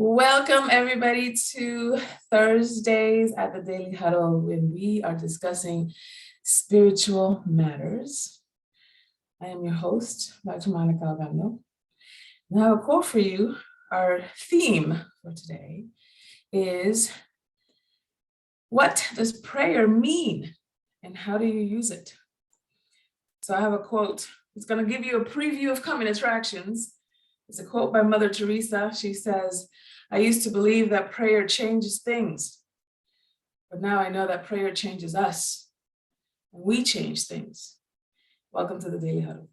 Welcome everybody to Thursdays at the Daily Huddle, when we are discussing spiritual matters. I am your host, Dr. Monikah Ogando. And I have a quote for you. Our theme for today is, what does prayer mean and how do you use it? So I have a quote. It's going to give you a preview of coming attractions. It's a quote by Mother Teresa. She says, "I used to believe that prayer changes things, but now I know that prayer changes us. We change things." Welcome to the Daily Huddle.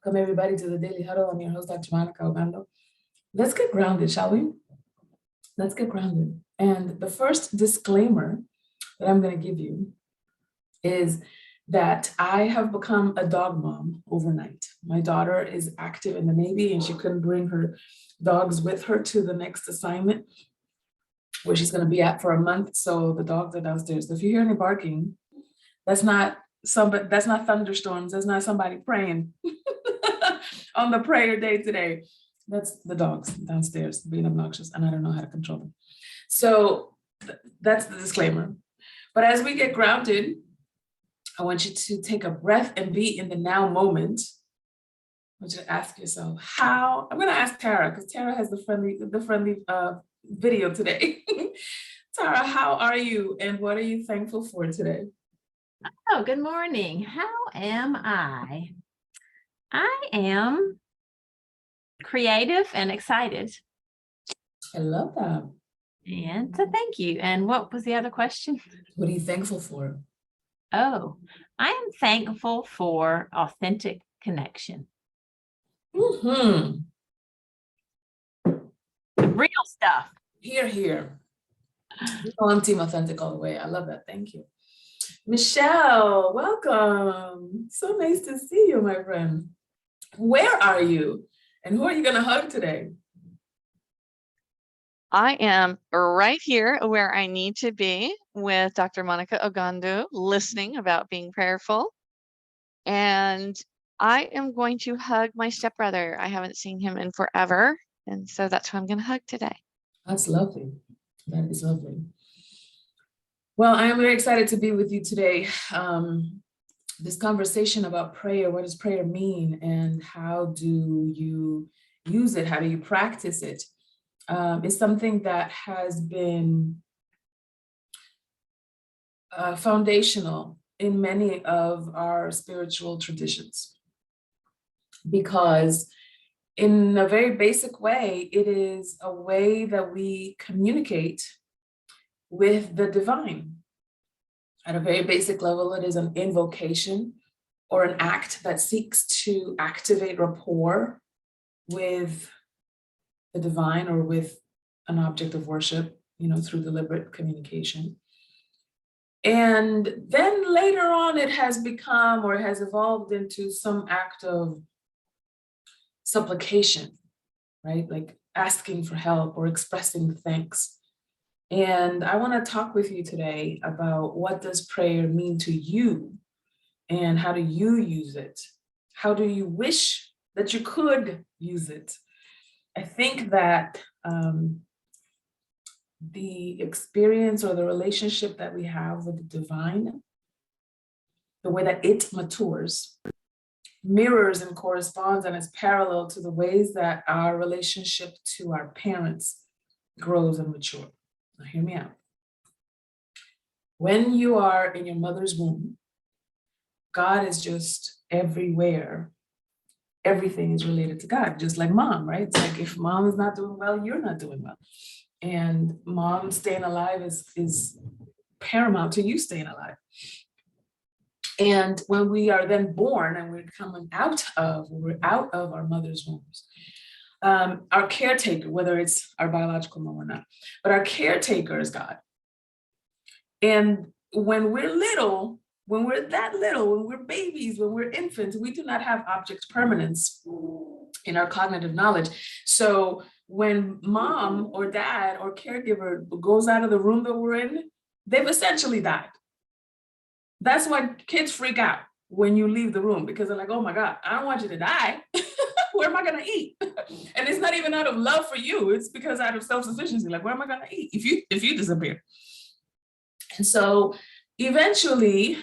Welcome everybody to the Daily Huddle. I'm your host, Dr. Monikah Ogando. Let's get grounded, shall we? Let's get grounded. And the first disclaimer that I'm going to give you is that I have become a dog mom overnight. My daughter is active in the Navy and she couldn't bring her dogs with her to the next assignment where she's going to be at for a month. So the dogs are downstairs. So if you hear any barking, that's not thunderstorms. That's not somebody praying on the prayer day today. That's the dogs downstairs being obnoxious, and I don't know how to control them. So that's the disclaimer. But as we get grounded, I want you to take a breath and be in the now moment. I want you to ask yourself, how, I'm going to ask Tara, because Tara has the friendly video today. Tara, how are you and what are you thankful for today? Oh, good morning. How am I? I am creative and excited. I love that. And so thank you. And what was the other question? What are you thankful for? Oh, I am thankful for authentic connection. Mm-hmm. Real stuff. Here. Oh, I'm team authentic all the way. I love that. Thank you. Michelle, welcome. So nice to see you, my friend. Where are you? And who are you going to hug today? I am right here where I need to be with Dr. Monikah Ogando, listening about being prayerful. And I am going to hug my stepbrother. I haven't seen him in forever. And so that's who I'm going to hug today. That's lovely. That is lovely. Well, I am very excited to be with you today. This conversation about prayer, what does prayer mean and how do you use it? How do you practice it? Is something that has been foundational in many of our spiritual traditions, because in a very basic way, it is a way that we communicate with the divine. At a very basic level, it is an invocation or an act that seeks to activate rapport with the divine or with an object of worship, through deliberate communication. And then later on, it has become or has evolved into some act of supplication, right? Like asking for help or expressing thanks. And I want to talk with you today about, what does prayer mean to you and how do you use it? How do you wish that you could use it? I think that the experience or the relationship that we have with the divine, the way that it matures, mirrors and corresponds and is parallel to the ways that our relationship to our parents grows and matures. Now, hear me out. When you are in your mother's womb, God is just everywhere. Everything is related to God, just like mom, right? It's like if mom is not doing well, you're not doing well. And mom staying alive is paramount to you staying alive. And when we are then born and we're out of our mother's wombs, Our caretaker, whether it's our biological mom or not, but our caretaker is God. And when we're little, when we're that little, when we're babies, when we're infants, we do not have object permanence in our cognitive knowledge. So when mom or dad or caregiver goes out of the room that we're in, they've essentially died. That's why kids freak out when you leave the room, because they're like, oh my God, I don't want you to die. Where am I going to eat? And it's not even out of love for you. It's because out of self-sufficiency. Like, where am I going to eat if you disappear? And so eventually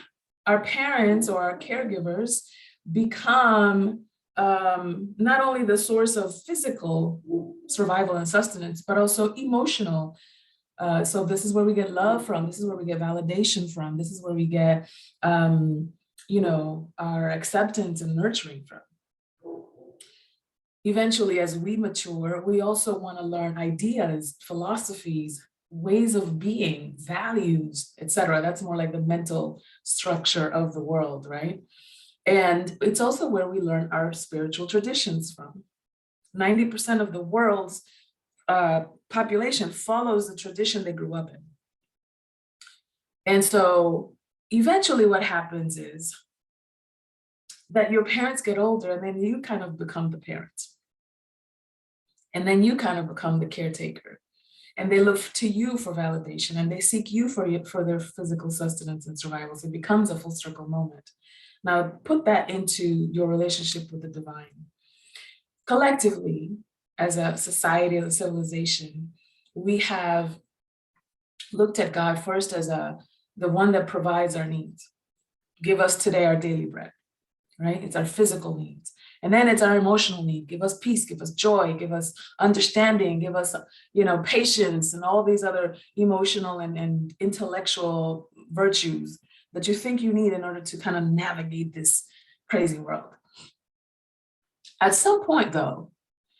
our parents or our caregivers become not only the source of physical survival and sustenance, but also emotional. So this is where we get love from. This is where we get validation from. This is where we get, our acceptance and nurturing from. Eventually, as we mature, we also want to learn ideas, philosophies, ways of being, values, etc. That's more like the mental structure of the world, right? And it's also where we learn our spiritual traditions from. 90% of the world's population follows the tradition they grew up in. And so eventually what happens is that your parents get older and then you kind of become the parent. And then you kind of become the caretaker. And they look to you for validation and they seek you for their physical sustenance and survival. So it becomes a full circle moment. Now put that into your relationship with the divine. Collectively, as a society, as a civilization, we have looked at God first as the one that provides our needs. Give us today our daily bread, right? It's our physical needs. And then it's our emotional need. Give us peace, give us joy, give us understanding, give us, patience and all these other emotional and intellectual virtues that you think you need in order to kind of navigate this crazy world. At some point though,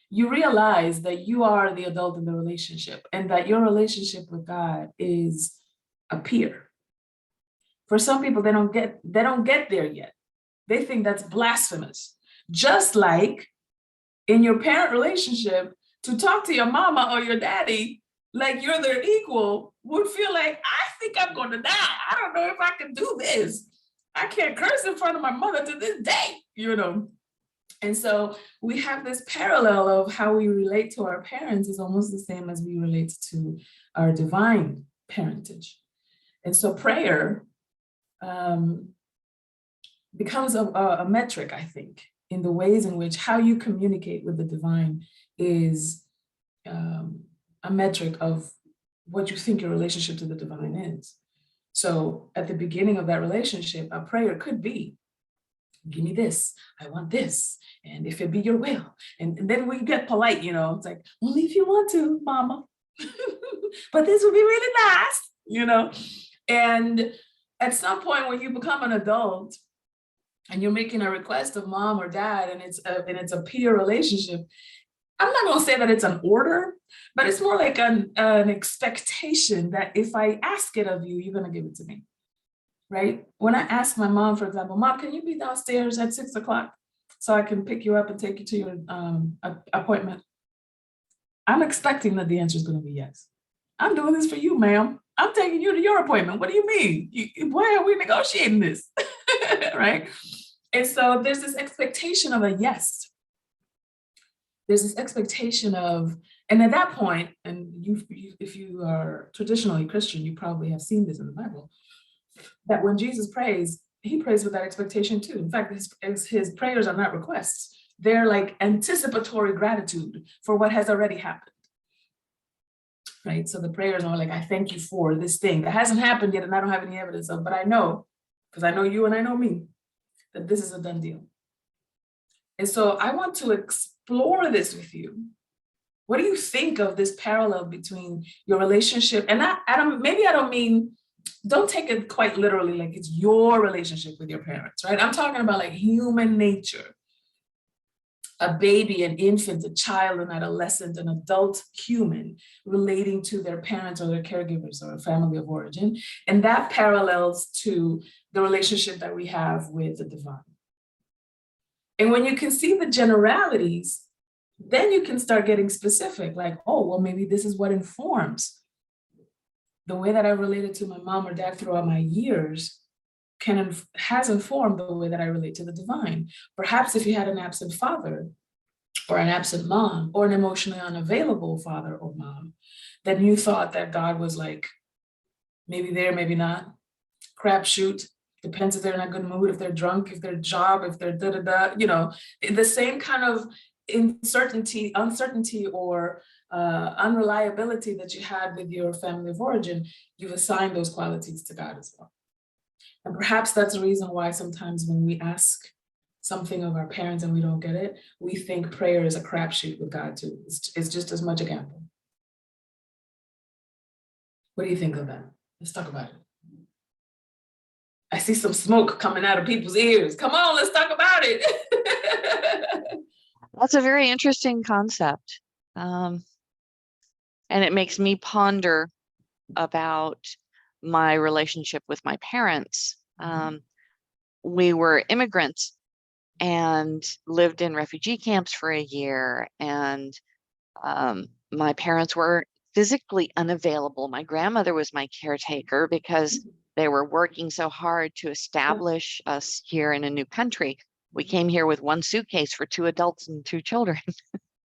you realize that you are the adult in the relationship and that your relationship with God is a peer. For some people, they don't get there yet. They think that's blasphemous. Just like in your parent relationship, to talk to your mama or your daddy like you're their equal would feel like, I think I'm going to die. I don't know if I can do this. I can't curse in front of my mother to this day, And so we have this parallel of how we relate to our parents is almost the same as we relate to our divine parentage. And so prayer becomes a metric, I think, in the ways in which how you communicate with the divine is a metric of what you think your relationship to the divine is. So at the beginning of that relationship, a prayer could be, give me this, I want this, and if it be your will. And then we get polite, it's like, only if you want to, mama. But this would be really nice, And at some point when you become an adult and you're making a request of mom or dad and it's a peer relationship, I'm not going to say that it's an order, but it's more like an expectation that if I ask it of you, you're going to give it to me. Right? When I ask my mom, for example, Mom, can you be downstairs at 6 o'clock so I can pick you up and take you to your appointment? I'm expecting that the answer is going to be yes. I'm doing this for you, ma'am. I'm taking you to your appointment. What do you mean? Why are we negotiating this? Right? And so there's this expectation of a yes. There's this expectation of, and at that point, and if you are traditionally Christian, you probably have seen this in the Bible, that when Jesus prays, he prays with that expectation too. In fact, his prayers are not requests. They're like anticipatory gratitude for what has already happened. Right? So the prayers are like, I thank you for this thing that hasn't happened yet and I don't have any evidence of, but I know, because I know you and I know me, that this is a done deal. And so I want to explore this with you. What do you think of this parallel between your relationship? And don't take it quite literally like it's your relationship with your parents, right? I'm talking about like human nature. A baby, an infant, a child, an adolescent, an adult human relating to their parents or their caregivers or a family of origin. And that parallels to the relationship that we have with the divine. And when you can see the generalities, then you can start getting specific, like, oh, well, maybe this is what informs the way that I related to my mom or dad throughout my years has informed the way that I relate to the divine. Perhaps if you had an absent father or an absent mom or an emotionally unavailable father or mom, then you thought that God was like, maybe there, maybe not, crapshoot, depends if they're in a good mood, if they're drunk, if they're job, if they're da-da-da, the same kind of uncertainty or unreliability that you had with your family of origin, you've assigned those qualities to God as well. And perhaps that's the reason why sometimes when we ask something of our parents and we don't get it, we think prayer is a crapshoot with God too. It's just as much a gamble. What do you think of that? Let's talk about it. I see some smoke coming out of people's ears. Come on, let's talk about it. That's a very interesting concept. And it makes me ponder about my relationship with my parents. We were immigrants and lived in refugee camps for a year. And my parents were physically unavailable. My grandmother was my caretaker because they were working so hard to establish us here in a new country. We came here with one suitcase for 2 adults and 2 children.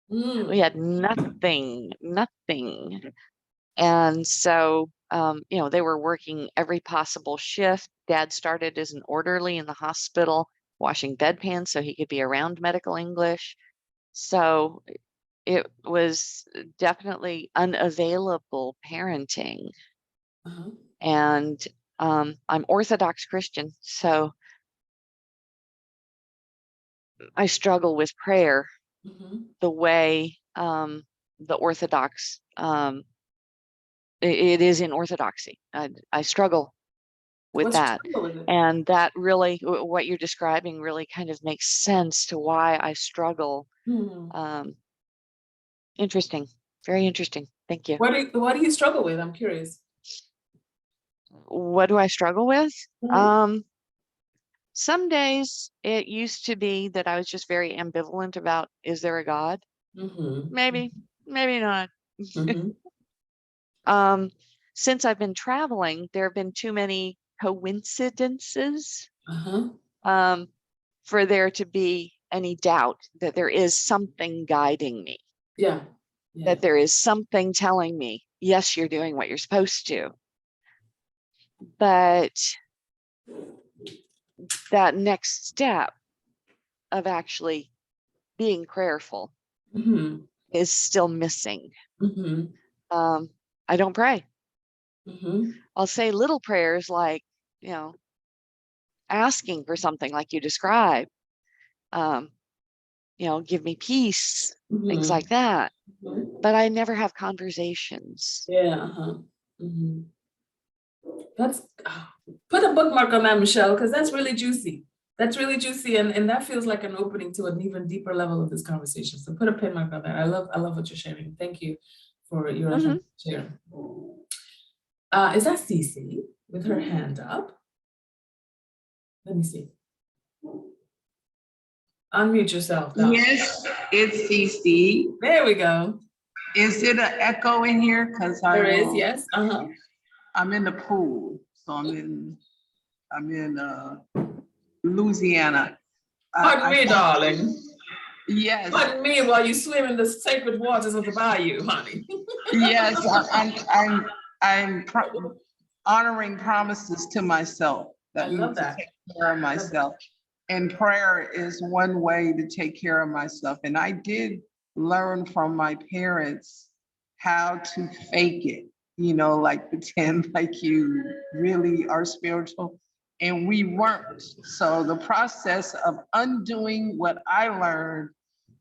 We had nothing. And so, they were working every possible shift. Dad started as an orderly in the hospital, washing bedpans so he could be around medical English. So it was definitely unavailable parenting. And I'm Orthodox Christian, so I struggle with prayer the way the Orthodox, it is in Orthodoxy. I struggle with that. And that really, what you're describing really kind of makes sense to why I struggle. Interesting. Very interesting. Thank you. What do you struggle with? I'm curious. What do I struggle with? Some days it used to be that I was just very ambivalent about, is there a God? Maybe, maybe not. Since I've been traveling, there have been too many coincidences for there to be any doubt that there is something guiding me. That there is something telling me, yes, you're doing what you're supposed to. But that next step of actually being prayerful is still missing. I don't pray. I'll say little prayers like, asking for something like you described, give me peace, things like that. But I never have conversations. That's put a bookmark on that, Michelle, because that's really juicy. That's really juicy, and that feels like an opening to an even deeper level of this conversation. So put a pin mark on that. I love what you're sharing. Thank you for your share. Is that Cece with her hand up? Let me see. Unmute yourself. Now. Yes, it's Cece. There we go. Is it an echo in here? Because there is, yes. I'm in the pool, so I'm in Louisiana. Pardon me, darling. Yes. Pardon me while you swim in the sacred waters of the bayou, honey. Yes, I'm honoring promises to myself. I love that. To take care of myself. And prayer is one way to take care of myself. And I did learn from my parents how to fake it, like pretend like you really are spiritual. And we weren't. So the process of undoing what I learned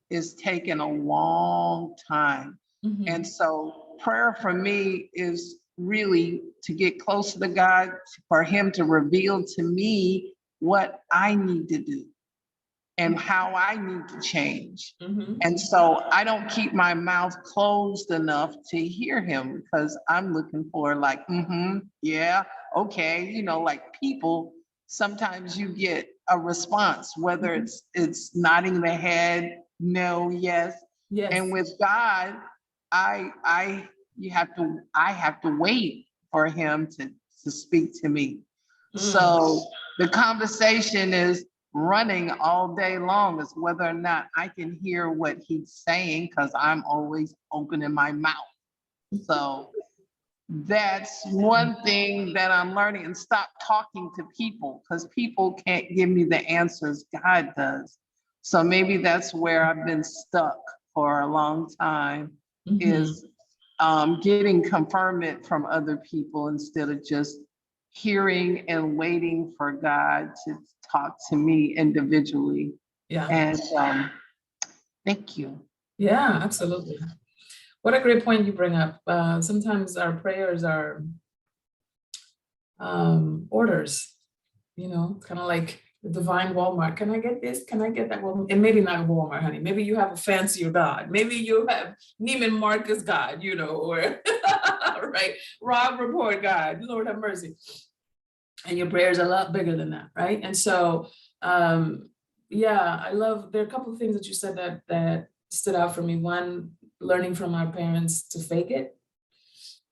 is taking a long time. And so prayer for me is really to get closer to God, for him to reveal to me what I need to do and how I need to change. And so I don't keep my mouth closed enough to hear him, because I'm looking for like, yeah, okay. Like people, sometimes you get a response, whether it's nodding the head, no, yes. Yes. And with God, I have to wait for him to speak to me. So the conversation is running all day long, is whether or not I can hear what he's saying, because I'm always opening my mouth. So that's one thing that I'm learning, and stop talking to people, because people can't give me the answers, God does. So maybe that's where I've been stuck for a long time, is getting confirmation from other people instead of just hearing and waiting for God to talk to me individually. Yeah. And thank you. Yeah, absolutely. What a great point you bring up. Sometimes our prayers are orders, kind of like the divine Walmart. Can I get this? Can I get that? Well, and maybe not Walmart, honey. Maybe you have a fancier God. Maybe you have Neiman Marcus God, or right, Rob Report God. Lord have mercy. And your prayers are a lot bigger than that, right? And so, yeah, I love. There are a couple of things that you said that stood out for me. One, learning from our parents to fake it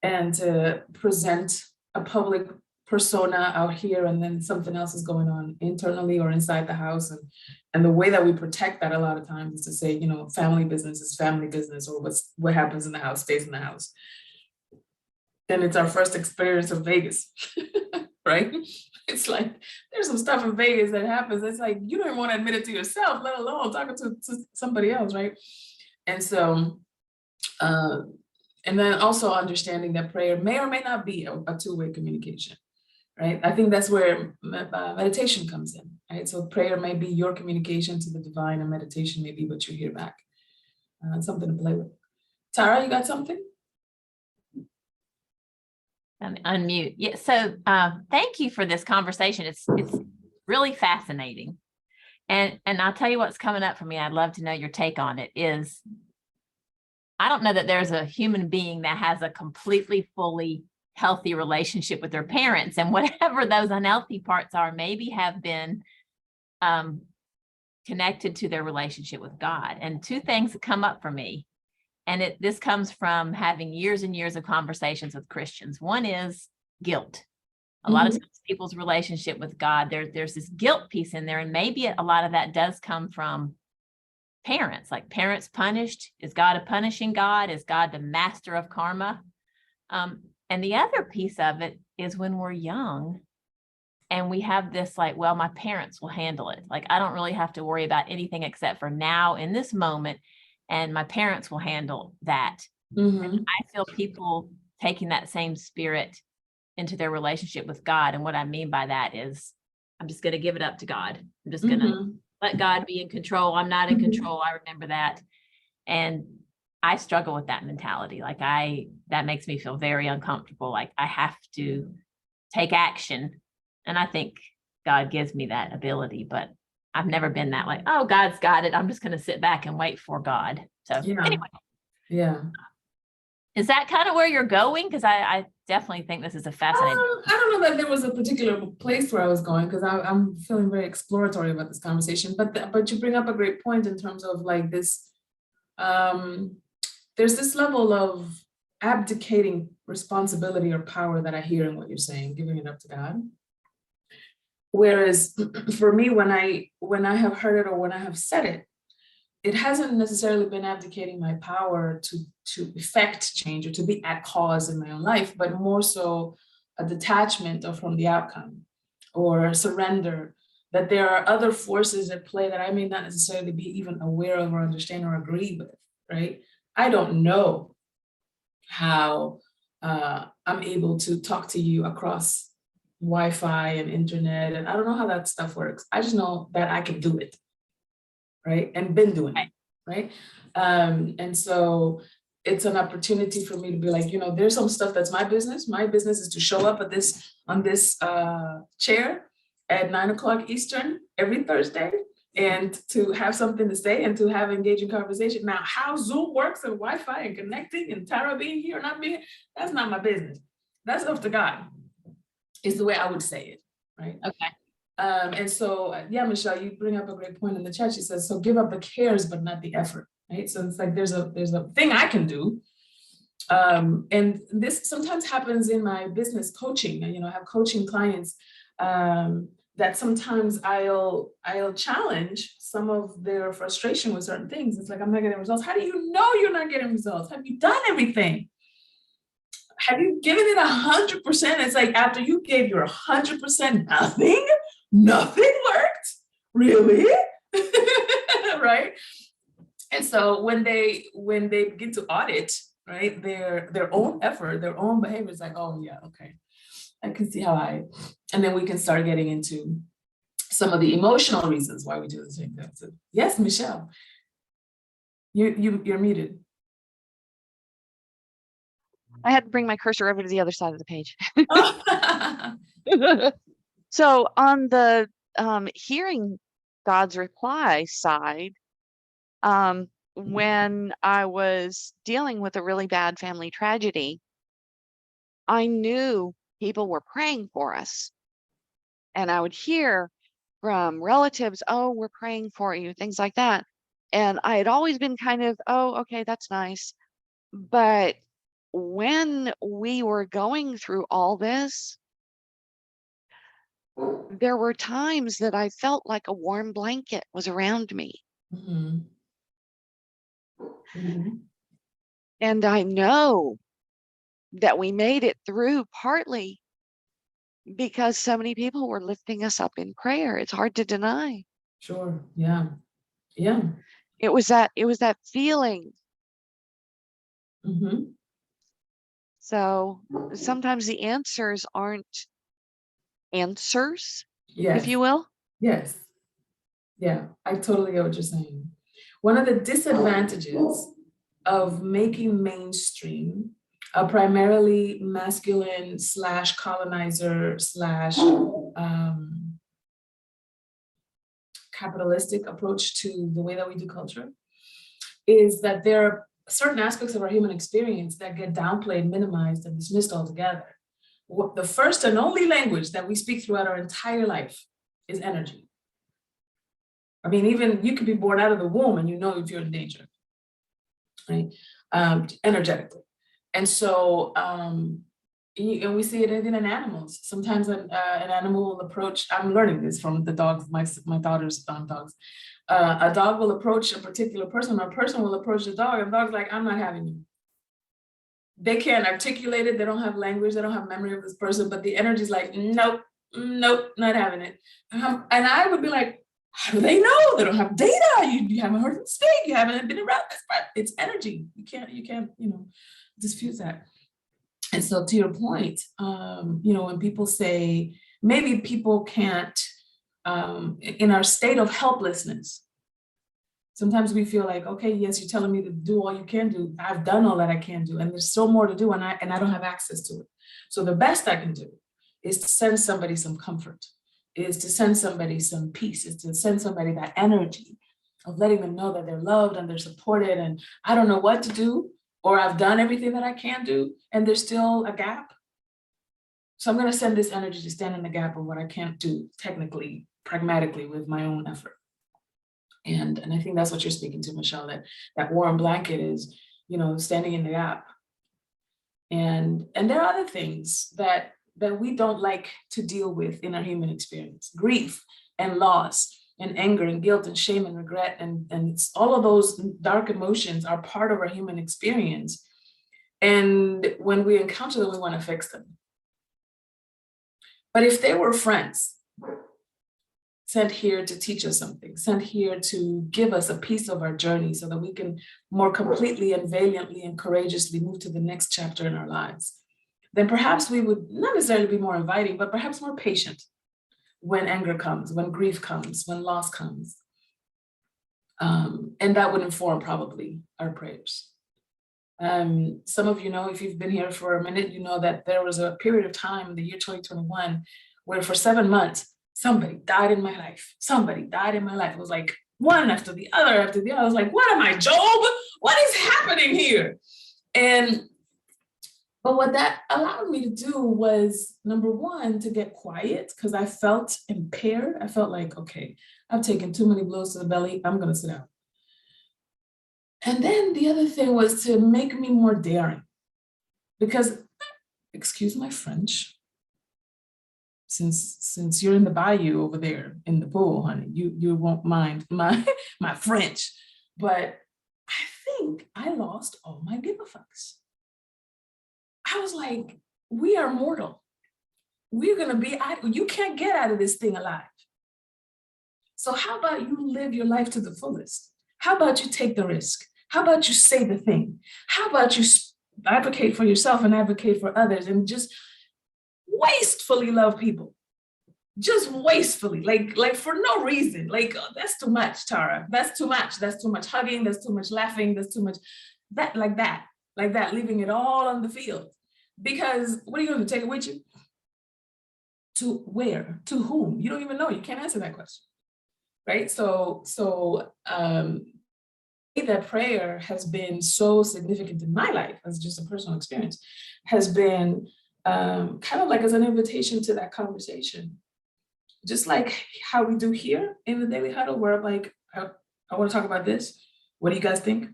and to present a public persona out here, and then something else is going on internally or inside the house. And the way that we protect that a lot of times is to say, family business is family business, or what happens in the house stays in the house. And it's our first experience of Vegas, right? It's like, there's some stuff in Vegas that happens. It's like, you don't even want to admit it to yourself, let alone talking to somebody else, right? And so, and then also understanding that prayer may or may not be a two-way communication, right? I think that's where meditation comes in, right? So prayer may be your communication to the divine, and meditation may be what you hear back. Something to play with. Tara, you got something? Unmute. Yeah. So thank you for this conversation. It's really fascinating. And I'll tell you what's coming up for me. I'd love to know your take on it. Is I don't know that there's a human being that has a completely, fully healthy relationship with their parents, and whatever those unhealthy parts are, maybe have been connected to their relationship with God. And two things that come up for me, and this comes from having years and years of conversations with Christians. One is guilt. A lot of times people's relationship with God, there's this guilt piece in there, and maybe a lot of that does come from parents. Like, parents punished. Is God a punishing God? Is God the master of karma? And the other piece of it is when we're young and we have this like, well, my parents will handle it. Like, I don't really have to worry about anything except for now in this moment, and my parents will handle that. And I feel people taking that same spirit into their relationship with God. And what I mean by that is, I'm just going to give it up to God. I'm just going to let God be in control. I'm not in control. I remember that. And I struggle with that mentality. Like, that makes me feel very uncomfortable. Like, I have to take action. And I think God gives me that ability, but I've never been that like, oh, God's got it. I'm just going to sit back and wait for God. So anyway. Yeah. Is that kind of where you're going? Because I definitely think this is a fascinating. I don't know that there was a particular place where I was going, because I'm feeling very exploratory about this conversation. But you bring up a great point in terms of like this. There's this level of abdicating responsibility or power that I hear in what you're saying, giving it up to God. Whereas for me, when I have heard it or when I have said it, it hasn't necessarily been abdicating my power to effect change or to be at cause in my own life, but more so a detachment from the outcome or surrender, that there are other forces at play that I may not necessarily be even aware of or understand or agree with, right? I don't know how I'm able to talk to you across Wi-Fi and internet, and I don't know how that stuff works. I just know that I can do it, right? And been doing it, right? And so it's an opportunity for me to be like, there's some stuff that's my business. My business is to show up on this chair at 9:00 Eastern every Thursday, and to have something to say and to have engaging conversation. Now, how Zoom works and Wi-Fi and connecting and Tara being here or not being, that's not my business. That's up to God, is the way I would say it, right? Okay. And so, yeah, Michelle, you bring up a great point in the chat. She says, so give up the cares, but not the effort. right? So it's like there's a thing I can do. And this sometimes happens in my business coaching. You know, I have coaching clients that sometimes I'll challenge some of their frustration with certain things. It's like, I'm not getting results. How do you know you're not getting results? Have you done everything? Have you given it 100%? It's like, after you gave your 100%, nothing worked, really? Right? And so when they begin to audit, right, their own effort, their own behavior, is like, oh yeah, okay, I can see and then we can start getting into some of the emotional reasons why we do the same thing. So, yes, Michelle, you're muted. I had to bring my cursor over to the other side of the page. So on the hearing God's reply side, when I was dealing with a really bad family tragedy, I knew people were praying for us. And I would hear from relatives, oh, we're praying for you, things like that. And I had always been kind of, oh, okay, that's nice. But when we were going through all this, there were times that I felt like a warm blanket was around me. Mm-hmm. Mm-hmm. And I know that we made it through partly because so many people were lifting us up in prayer. It's hard to deny. Sure. Yeah. Yeah. It was that feeling. Mm-hmm. So sometimes the answers aren't answers, Yes. if you will. Yes. Yeah, I totally get what you're saying. One of the disadvantages of making mainstream a primarily masculine / colonizer / capitalistic approach to the way that we do culture is that there are certain aspects of our human experience that get downplayed, minimized, and dismissed altogether. The first and only language that we speak throughout our entire life is energy. I mean, even you could be born out of the womb and you know if you're in danger, right? Energetically. And so, and we see it even in animals. Sometimes an animal will approach, I'm learning this from the dogs, my daughter's dogs. A dog will approach a particular person, or a person will approach the dog, and the dog's like, I'm not having you. They can't articulate it, they don't have language, they don't have memory of this person, but the energy is like, nope, not having it. And I would be like, how do they know? They don't have data. You haven't heard them speak. You haven't been around this, but it's energy. You can't, dispute that. And so to your point, when people say, maybe people can't, in our state of helplessness, sometimes we feel like, okay, yes, you're telling me to do all you can do. I've done all that I can do, and there's still more to do, and I don't have access to it. So the best I can do is to send somebody some comfort, is to send somebody some peace, is to send somebody that energy of letting them know that they're loved and they're supported, and I don't know what to do, or I've done everything that I can do, and there's still a gap. So I'm going to send this energy to stand in the gap of what I can't do technically, pragmatically, with my own effort. And I think that's what you're speaking to, Michelle, that warm blanket is, standing in the gap. And there are other things that we don't like to deal with in our human experience: grief and loss and anger and guilt and shame and regret. And it's all of those dark emotions are part of our human experience. And when we encounter them, we want to fix them. But if they were friends, sent here to teach us something, sent here to give us a piece of our journey so that we can more completely and valiantly and courageously move to the next chapter in our lives, then perhaps we would not necessarily be more inviting, but perhaps more patient when anger comes, when grief comes, when loss comes. And that would inform probably our prayers. Some of you know, if you've been here for a minute, you know that there was a period of time in the year 2021 where for 7 months, somebody died in my life. Somebody died in my life. It was like one after the other after the other. I was like, what am I, Job? What is happening here? But what that allowed me to do was, number one, to get quiet, because I felt impaired. I felt like, okay, I've taken too many blows to the belly. I'm going to sit down. And then the other thing was to make me more daring, because, excuse my French, since you're in the bayou over there in the pool, honey, you won't mind my French, but I think I lost all my give a fucks. I was like, we are mortal. We're gonna be you can't get out of this thing alive. So how about you live your life to the fullest? How about you take the risk? How about you say the thing? How about you advocate for yourself and advocate for others and just wastefully love people? Just wastefully, like for no reason. Like, oh, that's too much, Tara. That's too much. That's too much hugging. That's too much laughing. That's too much that, leaving it all on the field. Because what are you going to take it with you? To where? To whom? You don't even know. You can't answer that question, right? So that prayer has been so significant in my life as just a personal experience, has been kind of like as an invitation to that conversation. Just like how we do here in the Daily Huddle, where I'm like, I want to talk about this. What do you guys think?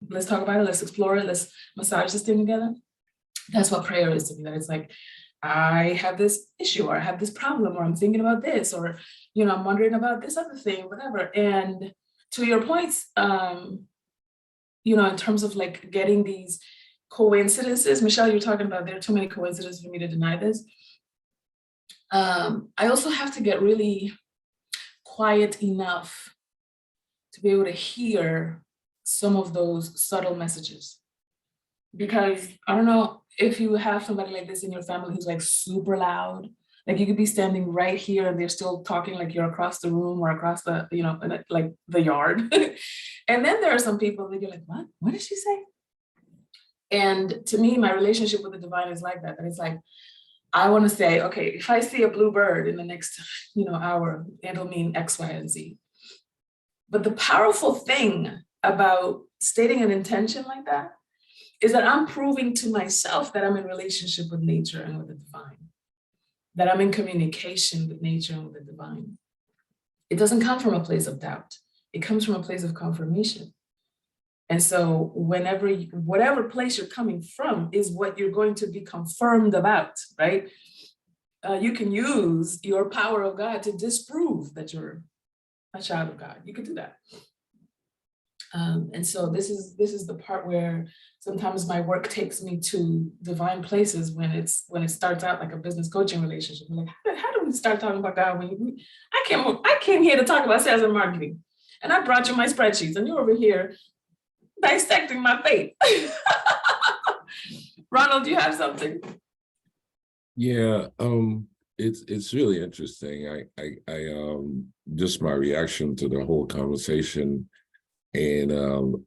Let's talk about it. Let's explore it. Let's massage this thing together. That's what prayer is to me. That it's like, I have this issue, or I have this problem, or I'm thinking about this, or, I'm wondering about this other thing, whatever. And to your points, in terms of like getting these coincidences, Michelle, you're talking about there are too many coincidences for me to deny this. I also have to get really quiet enough to be able to hear some of those subtle messages. Because I don't know if you have somebody like this in your family who's like super loud, like you could be standing right here and they're still talking like you're across the room or across the, like the yard. And then there are some people that you're like, what did she say? And to me, my relationship with the divine is like that. That it's like, I want to say, okay, if I see a blue bird in the next, hour, it'll mean X, Y, and Z. But the powerful thing about stating an intention like that is that I'm proving to myself that I'm in relationship with nature and with the divine, that I'm in communication with nature and with the divine. It doesn't come from a place of doubt. It comes from a place of confirmation. And so whatever place you're coming from is what you're going to be confirmed about, right? You can use your power of God to disprove that you're a child of God. You can do that. And so this is the part where sometimes my work takes me to divine places when it starts out like a business coaching relationship. I'm like, how do we start talking about God when I came here to talk about sales and marketing, and I brought you my spreadsheets, and you're over here dissecting my faith. Ronald, do you have something? Yeah, it's really interesting. I just my reaction to the whole conversation, and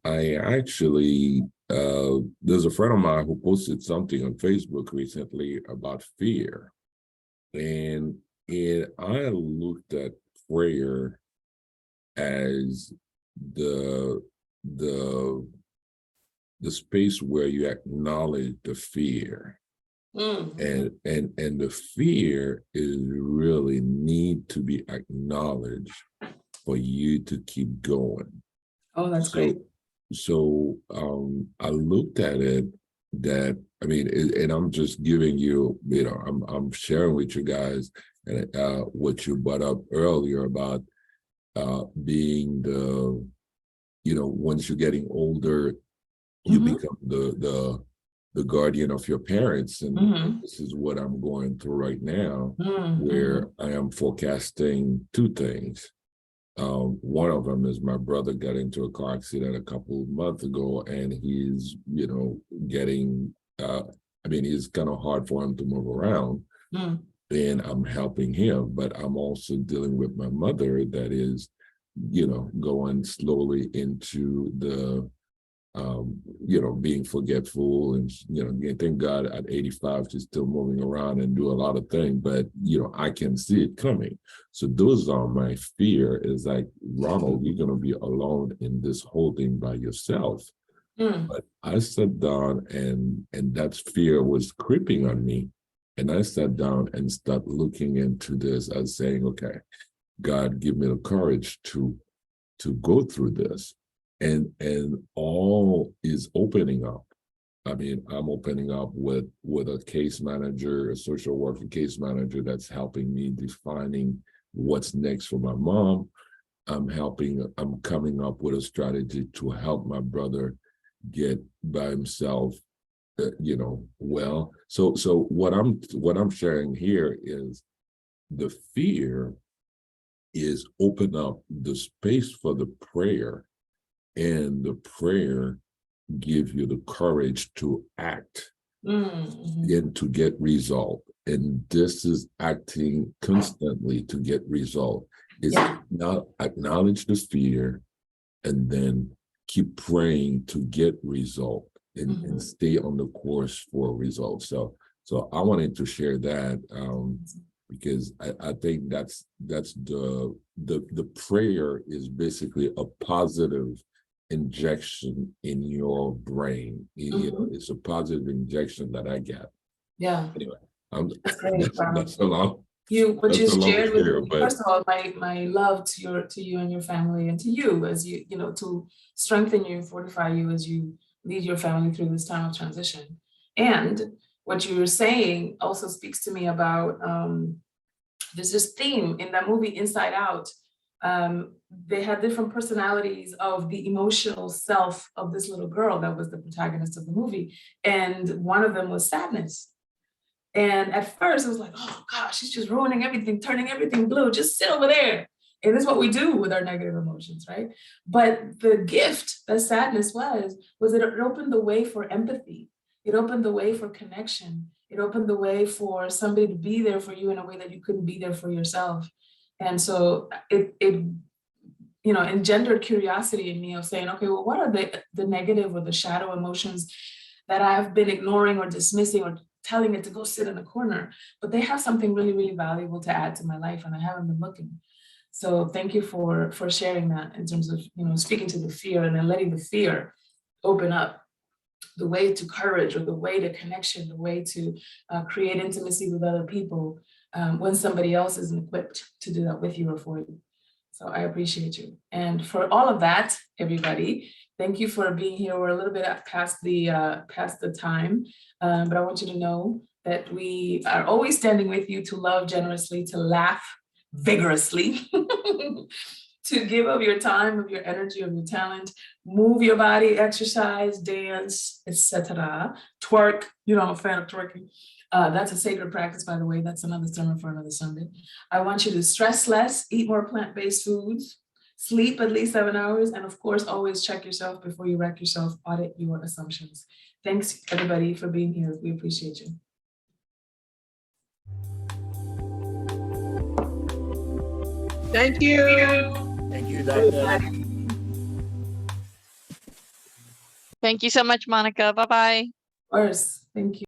I actually there's a friend of mine who posted something on Facebook recently about fear, and I looked at prayer as the space where you acknowledge the fear. And the fear is really need to be acknowledged for you to keep going. Oh, that's great. So I looked at it that, and I'm just giving you, I'm sharing with you guys what you brought up earlier about being the, once you're getting older, you become the guardian of your parents. And this is what I'm going through right now, where I am forecasting two things. One of them is my brother got into a car accident a couple of months ago, and he's, getting, it's kind of hard for him to move around. And I'm helping him, but I'm also dealing with my mother that is, going slowly into the, being forgetful, and, thank God at 85, she's still moving around and do a lot of things, but, I can see it coming. So those are my fear, is like, Ronald, you're going to be alone in this whole thing by yourself. But I sat down and that fear was creeping on me. And I sat down and started looking into this as saying, okay, God, give me the courage to go through this. and all is opening up. I mean, I'm opening up with a case manager, a social worker case manager that's helping me defining what's next for my mom. I'm coming up with a strategy to help my brother get by himself, well. So what I'm sharing here is the fear is open up the space for the prayer, and the prayer give you the courage to act and to get result. And this is acting constantly to get result. It's not acknowledge the fear and then keep praying to get result and stay on the course for results. So I wanted to share that because I think that's the prayer is basically a positive injection in your brain. It's a positive injection that I get. Yeah. Anyway, that's a long. What you shared with me, but first of all, my love to you and your family, and to you as you to strengthen you, fortify you as you lead your family through this time of transition. And what you're saying also speaks to me about there's this theme in that movie Inside Out. They had different personalities of the emotional self of this little girl that was the protagonist of the movie, and one of them was sadness. And at first it was like, oh gosh, she's just ruining everything, turning everything blue, just sit over there. And this is what we do with our negative emotions, right? But the gift that sadness was it opened the way for empathy. It opened the way for connection. It opened the way for somebody to be there for you in a way that you couldn't be there for yourself. And so it engendered curiosity in me of saying, okay, well, what are the negative or the shadow emotions that I've been ignoring or dismissing or telling it to go sit in a corner, but they have something really, really valuable to add to my life, and I haven't been looking. So thank you for sharing that in terms of, speaking to the fear and then letting the fear open up the way to courage, or the way to connection, the way to create intimacy with other people when somebody else isn't equipped to do that with you or for you. So I appreciate you. And for all of that, everybody, thank you for being here. We're a little bit past the time, but I want you to know that we are always standing with you to love generously, to laugh vigorously, to give of your time, of your energy, of your talent, move your body, exercise, dance, etc. Twerk. I'm a fan of twerking. That's a sacred practice, by the way. That's another sermon for another Sunday. I want you to stress less, eat more plant-based foods, sleep at least 7 hours, and of course, always check yourself before you wreck yourself, audit your assumptions. Thanks, everybody, for being here. We appreciate you. Thank you. Thank you, Doctor. Thank you so much, Monikah. Bye-bye. Of course. Thank you.